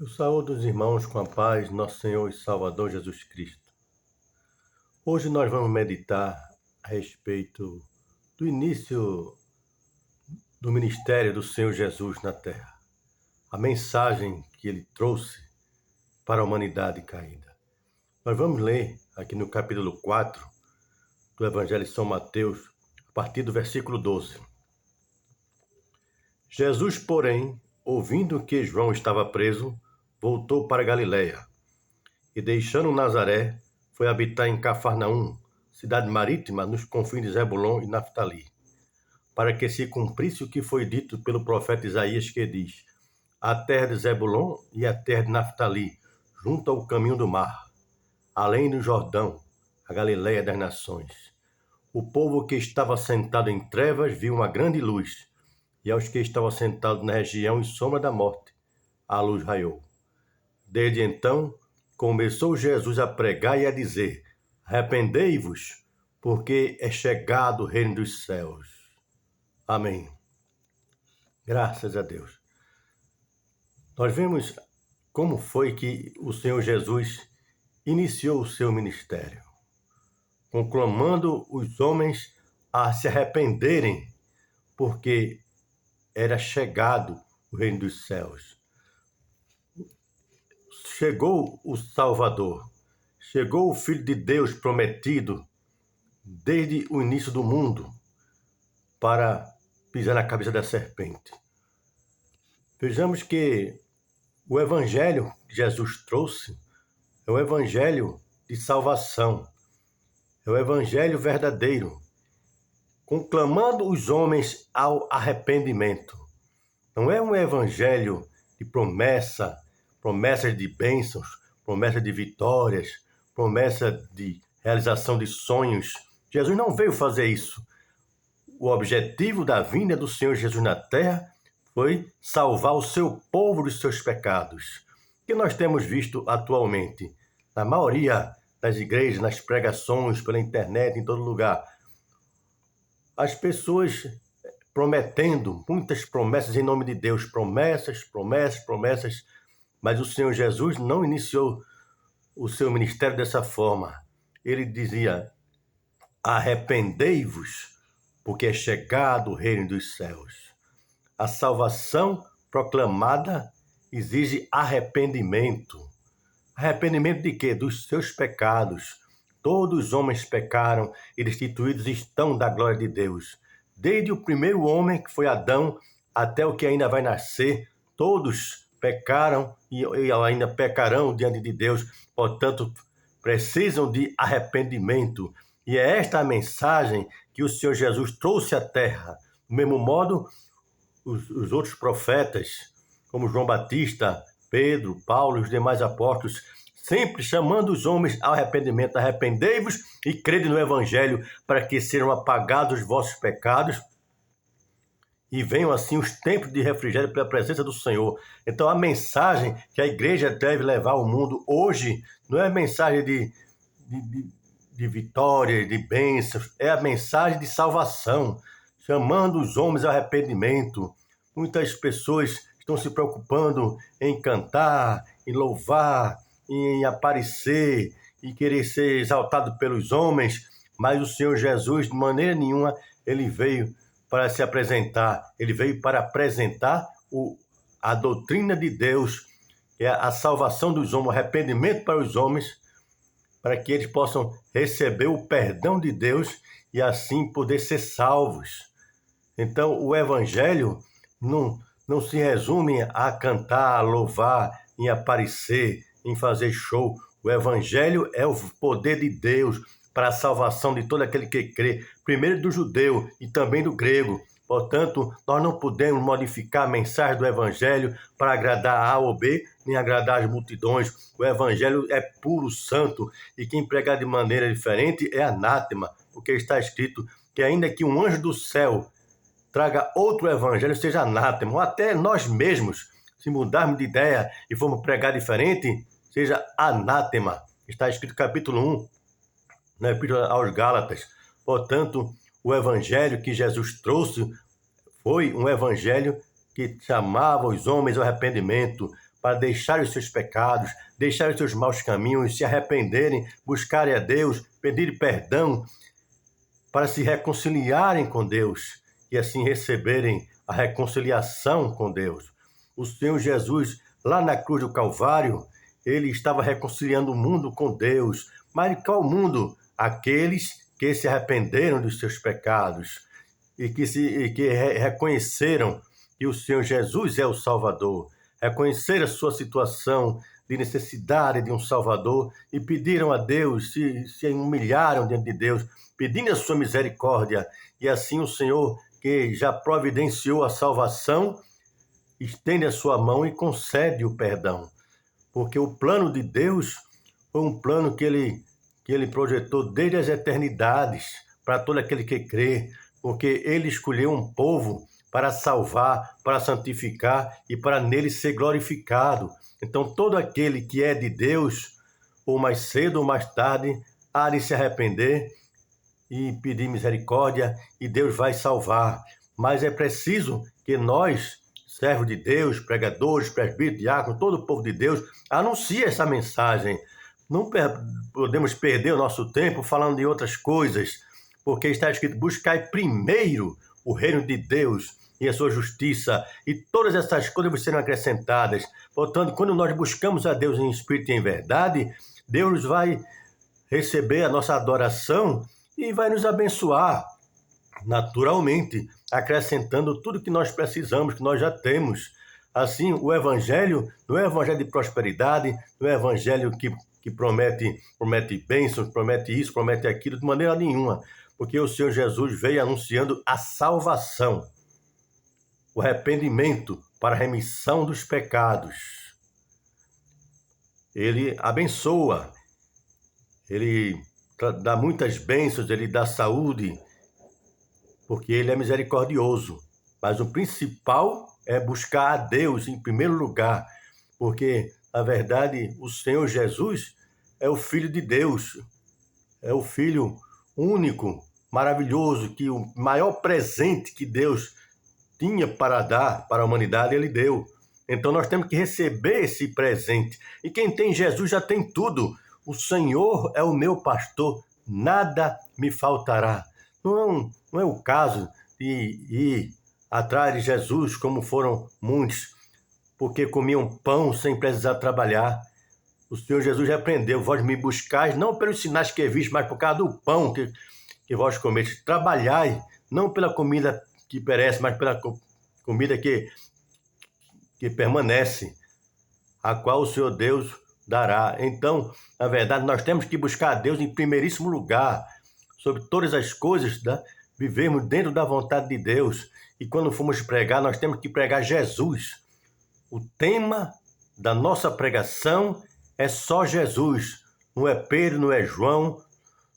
Eu saúdo os irmãos com a paz, nosso Senhor e Salvador Jesus Cristo. Hoje nós vamos meditar a respeito do início do ministério do Senhor Jesus na Terra. A mensagem que ele trouxe para a humanidade caída. Nós vamos ler aqui no capítulo 4 do Evangelho de São Mateus, a partir do versículo 12. Jesus, porém, ouvindo que João estava preso, voltou para Galiléia, e deixando Nazaré, foi habitar em Cafarnaum, cidade marítima nos confins de Zebulon e Naftali, para que se cumprisse o que foi dito pelo profeta Isaías, que diz: a terra de Zebulon e a terra de Naftali, junto ao caminho do mar, além do Jordão, a Galiléia das nações. O povo que estava sentado em trevas viu uma grande luz, e aos que estavam sentados na região e sombra da morte, a luz raiou. Desde então, começou Jesus a pregar e a dizer: arrependei-vos, porque é chegado o reino dos céus. Amém. Graças a Deus. Nós vemos como foi que o Senhor Jesus iniciou o seu ministério, conclamando os homens a se arrependerem, porque era chegado o reino dos céus. Chegou o Salvador, chegou o Filho de Deus prometido desde o início do mundo para pisar na cabeça da serpente. Vejamos que o Evangelho que Jesus trouxe é o Evangelho de salvação, é o Evangelho verdadeiro, conclamando os homens ao arrependimento. Não é um Evangelho de promessas de bênçãos, promessa de vitórias, promessa de realização de sonhos. Jesus não veio fazer isso. O objetivo da vinda do Senhor Jesus na terra foi salvar o seu povo dos seus pecados, que nós temos visto atualmente, na maioria das igrejas, nas pregações, pela internet, em todo lugar. As pessoas prometendo muitas promessas em nome de Deus, promessas, mas o Senhor Jesus não iniciou o seu ministério dessa forma. Ele dizia: arrependei-vos, porque é chegado o reino dos céus. A salvação proclamada exige arrependimento. Arrependimento de quê? Dos seus pecados. Todos os homens pecaram e destituídos estão da glória de Deus. Desde o primeiro homem, que foi Adão, até o que ainda vai nascer, todos pecaram e ainda pecarão diante de Deus, portanto, precisam de arrependimento. E é esta a mensagem que o Senhor Jesus trouxe à terra. Do mesmo modo, os outros profetas, como João Batista, Pedro, Paulo e os demais apóstolos, sempre chamando os homens ao arrependimento. Arrependei-vos e crede no Evangelho, para que sejam apagados os vossos pecados e venham assim os tempos de refrigério pela presença do Senhor. Então a mensagem que a igreja deve levar ao mundo hoje não é a mensagem de vitória, de bênçãos, é a mensagem de salvação, chamando os homens ao arrependimento. Muitas pessoas estão se preocupando em cantar, em louvar, em aparecer, em querer ser exaltado pelos homens, mas o Senhor Jesus, de maneira nenhuma, ele veio para se apresentar, ele veio para apresentar a doutrina de Deus, que é a salvação dos homens, o arrependimento para os homens, para que eles possam receber o perdão de Deus e assim poder ser salvos. Então o Evangelho não se resume a cantar, a louvar, em aparecer, em fazer show. O Evangelho é o poder de Deus para a salvação de todo aquele que crê, primeiro do judeu e também do grego. Portanto, nós não podemos modificar a mensagem do Evangelho para agradar A ou B, nem agradar as multidões. O Evangelho é puro, santo, e quem pregar de maneira diferente é anátema, porque está escrito que ainda que um anjo do céu traga outro Evangelho, seja anátema, ou até nós mesmos, se mudarmos de ideia e formos pregar diferente, seja anátema. Está escrito capítulo 1, na Epístola aos Gálatas. Portanto, o Evangelho que Jesus trouxe foi um Evangelho que chamava os homens ao arrependimento, para deixarem os seus pecados, deixarem os seus maus caminhos, se arrependerem, buscarem a Deus, pedirem perdão, para se reconciliarem com Deus e assim receberem a reconciliação com Deus. O Senhor Jesus, lá na cruz do Calvário, ele estava reconciliando o mundo com Deus. Mas qual mundo? Aqueles que se arrependeram dos seus pecados e que reconheceram que o Senhor Jesus é o Salvador, reconheceram a sua situação de necessidade de um Salvador e pediram a Deus, se humilharam diante de Deus, pedindo a sua misericórdia. E assim o Senhor, que já providenciou a salvação, estende a sua mão e concede o perdão. Porque o plano de Deus foi um plano que ele projetou desde as eternidades para todo aquele que crê, porque ele escolheu um povo para salvar, para santificar e para nele ser glorificado. Então todo aquele que é de Deus, ou mais cedo ou mais tarde, há de se arrepender e pedir misericórdia, e Deus vai salvar. Mas é preciso que nós, servos de Deus, pregadores, presbíteros, diáconos, todo o povo de Deus, anuncie essa mensagem. Não podemos perder o nosso tempo falando de outras coisas, porque está escrito: buscai primeiro o reino de Deus e a sua justiça, e todas essas coisas vos serão acrescentadas. Portanto, quando nós buscamos a Deus em espírito e em verdade, Deus vai receber a nossa adoração e vai nos abençoar naturalmente, acrescentando tudo que nós precisamos, que nós já temos. Assim, o Evangelho não é evangelho de prosperidade, não é evangelho que promete bênçãos, promete isso, promete aquilo, de maneira nenhuma. Porque o Senhor Jesus veio anunciando a salvação, o arrependimento para a remissão dos pecados. Ele abençoa, ele dá muitas bênçãos, ele dá saúde, porque ele é misericordioso. Mas o principal é buscar a Deus em primeiro lugar, porque, na verdade, o Senhor Jesus é o Filho de Deus, é o Filho único, maravilhoso, que o maior presente que Deus tinha para dar para a humanidade, ele deu. Então nós temos que receber esse presente. E quem tem Jesus já tem tudo. O Senhor é o meu pastor, nada me faltará. Não é o caso de ir atrás de Jesus, como foram muitos, porque comiam pão sem precisar trabalhar. O Senhor Jesus repreendeu: vós me buscais, não pelos sinais que vistes, mas por causa do pão que vós comeis. Trabalhai, não pela comida que perece, mas pela comida que permanece, a qual o Senhor Deus dará. Então, na verdade, nós temos que buscar a Deus em primeiríssimo lugar, sobre todas as coisas, né? Vivemos dentro da vontade de Deus. E quando formos pregar, nós temos que pregar Jesus. O tema da nossa pregação é só Jesus. Não é Pedro, não é João,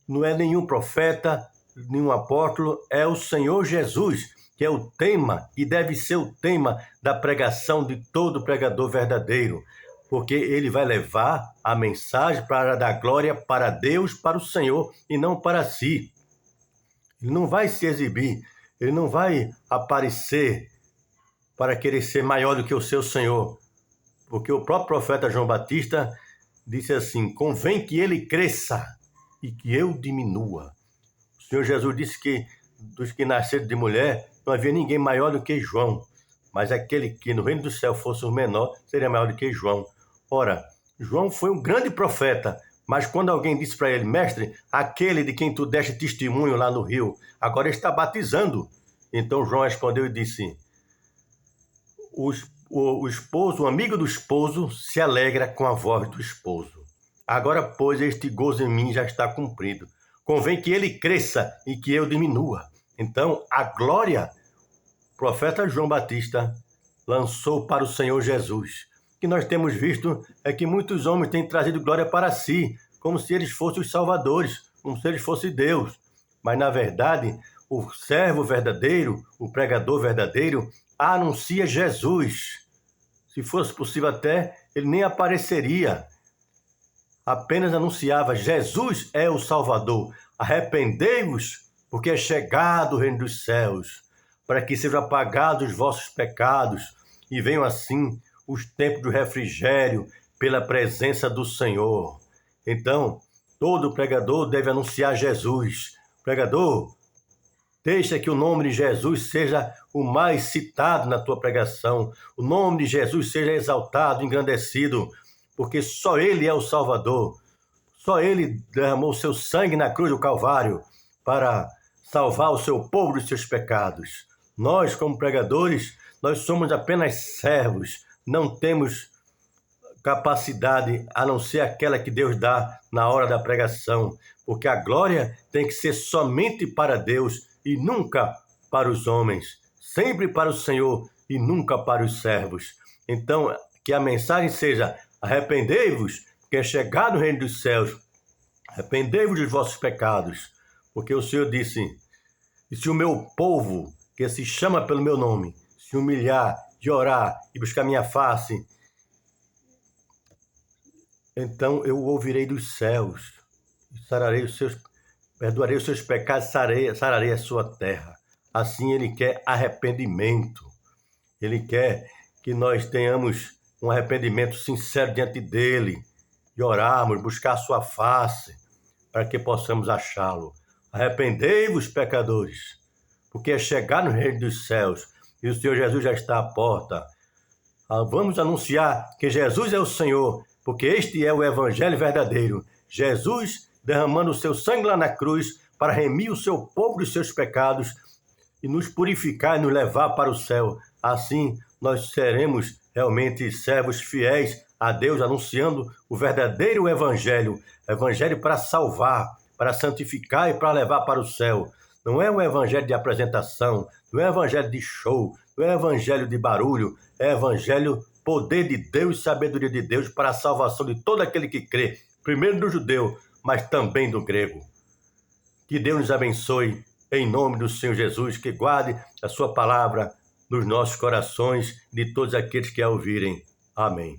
não é nenhum profeta, nenhum apóstolo, é o Senhor Jesus, que é o tema e deve ser o tema da pregação de todo pregador verdadeiro, porque ele vai levar a mensagem para dar glória para Deus, para o Senhor e não para si. Ele não vai se exibir, ele não vai aparecer para querer ser maior do que o seu Senhor, porque o próprio profeta João Batista disse assim: convém que ele cresça e que eu diminua. O Senhor Jesus disse que dos que nasceram de mulher não havia ninguém maior do que João, mas aquele que no reino do céu fosse o menor seria maior do que João. Ora, João foi um grande profeta, mas quando alguém disse para ele: mestre, aquele de quem tu deste testemunho lá no rio, agora está batizando. Então João respondeu e disse: o esposo, o amigo do esposo, se alegra com a voz do esposo. Agora, pois, este gozo em mim já está cumprido. Convém que ele cresça e que eu diminua. Então, a glória, o profeta João Batista lançou para o Senhor Jesus. O que nós temos visto é que muitos homens têm trazido glória para si, como se eles fossem os salvadores, como se eles fossem Deus. Mas, na verdade, o servo verdadeiro, o pregador verdadeiro, anuncia Jesus. Se fosse possível até, ele nem apareceria. Apenas anunciava: Jesus é o Salvador. Arrependei-vos, porque é chegado o reino dos céus, para que sejam apagados os vossos pecados e venham assim os tempos do refrigério pela presença do Senhor. Então, todo pregador deve anunciar Jesus. Pregador, deixa que o nome de Jesus seja o mais citado na tua pregação. O nome de Jesus seja exaltado, engrandecido, porque só Ele é o Salvador. Só Ele derramou seu sangue na cruz do Calvário para salvar o seu povo dos seus pecados. Nós, como pregadores, nós somos apenas servos, não temos capacidade a não ser aquela que Deus dá na hora da pregação, porque a glória tem que ser somente para Deus e nunca para os homens, sempre para o Senhor e nunca para os servos. Então, que a mensagem seja: arrependei-vos, porque é chegado o reino dos céus, arrependei-vos dos vossos pecados, porque o Senhor disse: e se o meu povo, que se chama pelo meu nome, se humilhar, de orar e buscar minha face, então eu o ouvirei dos céus, perdoarei os seus pecados, sararei a sua terra. Assim Ele quer arrependimento. Ele quer que nós tenhamos um arrependimento sincero diante dEle, e orarmos, buscar a sua face, para que possamos achá-lo. Arrependei-vos, pecadores, porque é chegar no reino dos céus, e o Senhor Jesus já está à porta. Vamos anunciar que Jesus é o Senhor, porque este é o evangelho verdadeiro. Jesus derramando o seu sangue lá na cruz para remir o seu povo dos seus pecados e nos purificar e nos levar para o céu. Assim, nós seremos realmente servos fiéis a Deus, anunciando o verdadeiro evangelho para salvar, para santificar e para levar para o céu. Não é um evangelho de apresentação, não é um evangelho de show, não é um evangelho de barulho, é evangelho, poder de Deus, sabedoria de Deus para a salvação de todo aquele que crê, primeiro do judeu, mas também do grego. Que Deus nos abençoe, em nome do Senhor Jesus, que guarde a sua palavra nos nossos corações, de todos aqueles que a ouvirem. Amém.